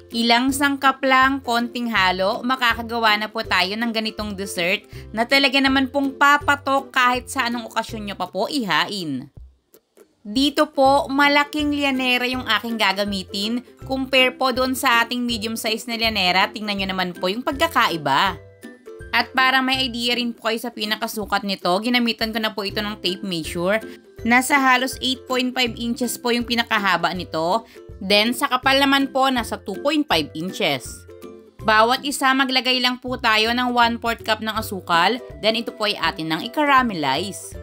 Ilang sangkap lang, konting halo, makakagawa na po tayo ng ganitong dessert na talaga naman pong papatok kahit sa anong okasyon nyo pa po ihain. Dito po, malaking lianera yung aking gagamitin. Compare po doon sa ating medium size na lianera, tingnan nyo naman po yung pagkakaiba. At para may idea rin po kayo sa pinakasukat nito, ginamitan ko na po ito ng tape measure. Nasa halos 8.5 inches po yung pinakahaba nito. Then sa kapal naman po, nasa 2.5 inches. Bawat isa maglagay lang po tayo ng 1/4 cup ng asukal. Then ito po ay atin nang i-caramelize.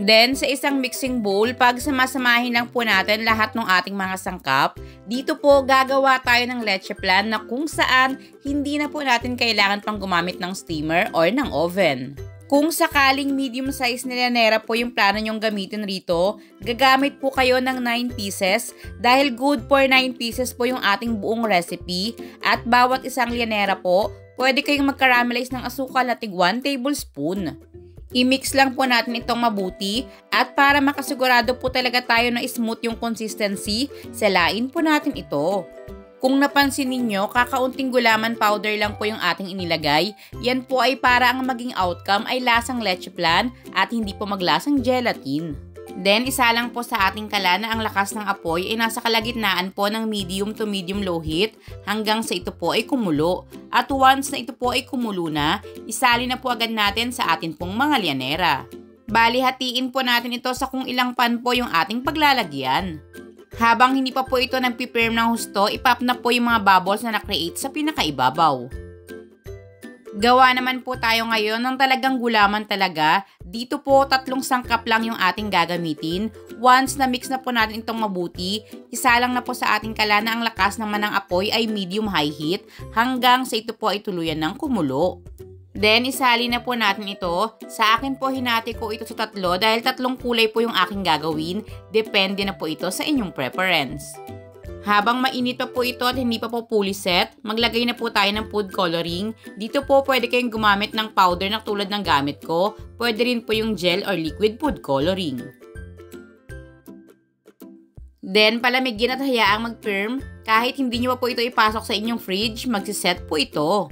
Then, sa isang mixing bowl, pagsamasamahin lang po natin lahat ng ating mga sangkap. Dito po, gagawa tayo ng leche flan na kung saan hindi na po natin kailangan pang gumamit ng steamer or ng oven. Kung sakaling medium size na lianera po yung plano nyong gamitin rito, gagamit po kayo ng 9 pieces dahil good for 9 pieces po yung ating buong recipe at bawat isang lianera po, pwede kayong mag-caramelize ng asukal na tig 1 tablespoon. I-mix lang po natin itong mabuti at para makasigurado po talaga tayo na smooth yung consistency, salain po natin ito. Kung napansin ninyo, kakaunting gulaman powder lang po yung ating inilagay. Yan po ay para ang maging outcome ay lasang leche flan at hindi po maglasang gelatin. Then, isa lang po sa ating kala na ang lakas ng apoy ay nasa kalagitnaan po ng medium to medium low heat hanggang sa ito po ay kumulo. At once na ito po ay kumulo na, isali na po agad natin sa atin pong mga lianera. Bali, hatiin po natin ito sa kung ilang pan po yung ating paglalagyan. Habang hindi pa po ito nagpipirm ng husto, ipop na po yung mga bubbles na na-create sa pinakaibabaw. Gawa naman po tayo ngayon ng talagang gulaman talaga. Dito po, 3 sangkap lang yung ating gagamitin. Once na mix na po natin itong mabuti, isa lang na po sa ating kala na ang lakas naman ng apoy ay medium-high heat hanggang sa ito po ay tuluyan ng kumulo. Then, isali na po natin ito. Sa akin po, hinati ko ito sa 3 dahil 3 kulay po yung aking gagawin. Depende na po ito sa inyong preference. Habang mainit pa po ito at hindi pa po fully set, maglagay na po tayo ng food coloring. Dito po, pwede kayong gumamit ng powder na tulad ng gamit ko. Pwede rin po yung gel or liquid food coloring. Then, palamigin at hayaang mag-firm. Kahit hindi nyo pa po ito ipasok sa inyong fridge, magsiset po ito.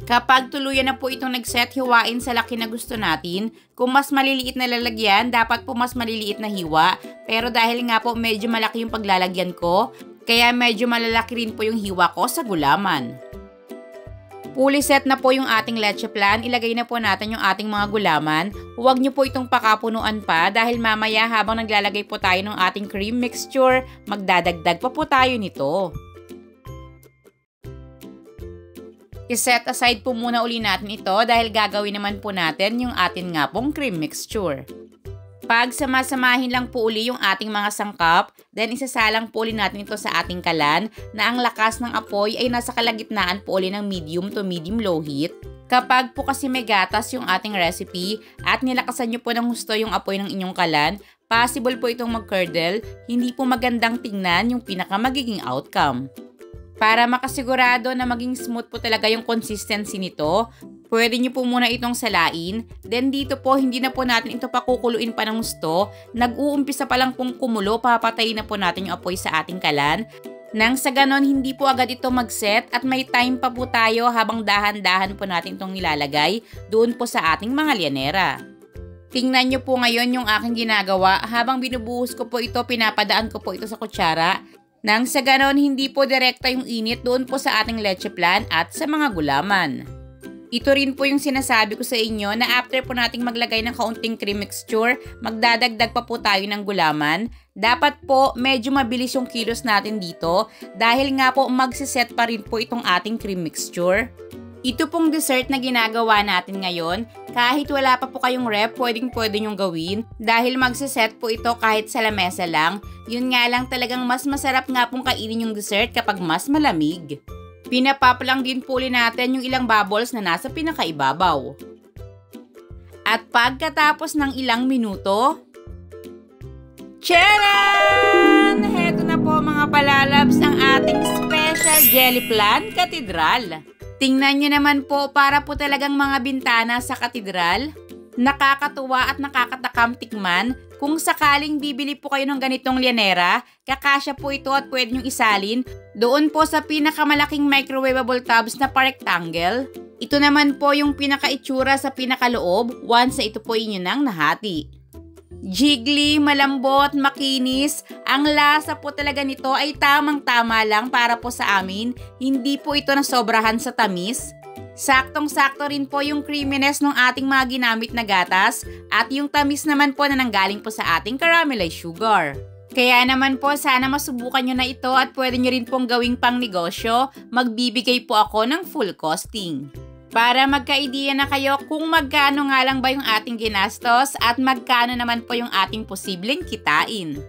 Kapag tuluyan na po itong nag-set, hiwain sa laki na gusto natin. Kung mas maliliit na lalagyan, dapat po mas maliliit na hiwa. Pero dahil nga po medyo malaki yung paglalagyan ko, kaya medyo malalaki rin po yung hiwa ko sa gulaman. Fully set na po yung ating leche flan, ilagay na po natin yung ating mga gulaman. Huwag nyo po itong pakapunuan pa dahil mamaya habang naglalagay po tayo ng ating cream mixture, magdadagdag pa po tayo nito. I-set aside po muna uli natin ito dahil gagawin naman po natin yung atin nga pong cream mixture. Pag samasamahin lang po uli yung ating mga sangkap, then isasalang po uli natin ito sa ating kalan na ang lakas ng apoy ay nasa kalagitnaan po uli ng medium to medium low heat. Kapag po kasi may gatas yung ating recipe at nilakasan nyo po ng husto yung apoy ng inyong kalan, possible po itong mag-curdle, hindi po magandang tingnan yung pinakamagiging outcome. Para makasigurado na maging smooth po talaga yung consistency nito, pwede nyo po muna itong salain. Then dito po, hindi na po natin ito pakukuluin pa ng gusto. Nag-uumpisa pa lang pong kumulo, papatayin na po natin yung apoy sa ating kalan. Nang sa ganon, hindi po agad ito mag-set at may time pa po tayo habang dahan-dahan po natin itong nilalagay doon po sa ating mga lianera. Tingnan nyo po ngayon yung aking ginagawa. Habang binubuhos ko po ito, pinapadaan ko po ito sa kutsara. Nang sa ganon, hindi po direkta yung init doon po sa ating leche flan at sa mga gulaman. Ito rin po yung sinasabi ko sa inyo na after po nating maglagay ng kaunting cream mixture, magdadagdag pa po tayo ng gulaman. Dapat po medyo mabilis yung kilos natin dito dahil nga po magsiset pa rin po itong ating cream mixture. Ito pong dessert na ginagawa natin ngayon, kahit wala pa po kayong rep, pwede nyong gawin dahil magsiset po ito kahit sa lamesa lang. Yun nga lang talagang mas masarap nga pong kainin yung dessert kapag mas malamig. Pinapop lang din po ulit natin yung ilang bubbles na nasa pinakaibabaw. At pagkatapos ng ilang minuto, tcharan! Heto na po mga palalabs ang ating special jelly flan katedral. Tingnan nyo naman po, para po talagang mga bintana sa katedral. Nakakatuwa at nakakatakam tikman. Kung sakaling bibili po kayo ng ganitong lyanera, kakasya po ito at pwede nyong isalin doon po sa pinakamalaking microwavable tubs na pa-rectangle. Ito naman po yung pinakaitsura sa pinakaloob once na ito po inyo nang nahati. Jiggly, malambot, makinis. Ang lasa po talaga nito ay tamang-tama lang para po sa amin. Hindi po ito nasobrahan sa tamis. Saktong-sakto rin po yung creaminess ng ating mga ginamit na gatas at yung tamis naman po na nanggaling po sa ating caramelized sugar. Kaya naman po sana masubukan nyo na ito at pwede nyo rin pong gawing pang negosyo. Magbibigay po ako ng full costing. Para magka-idea na kayo kung magkano nga lang ba yung ating ginastos at magkano naman po yung ating posibleng kitain.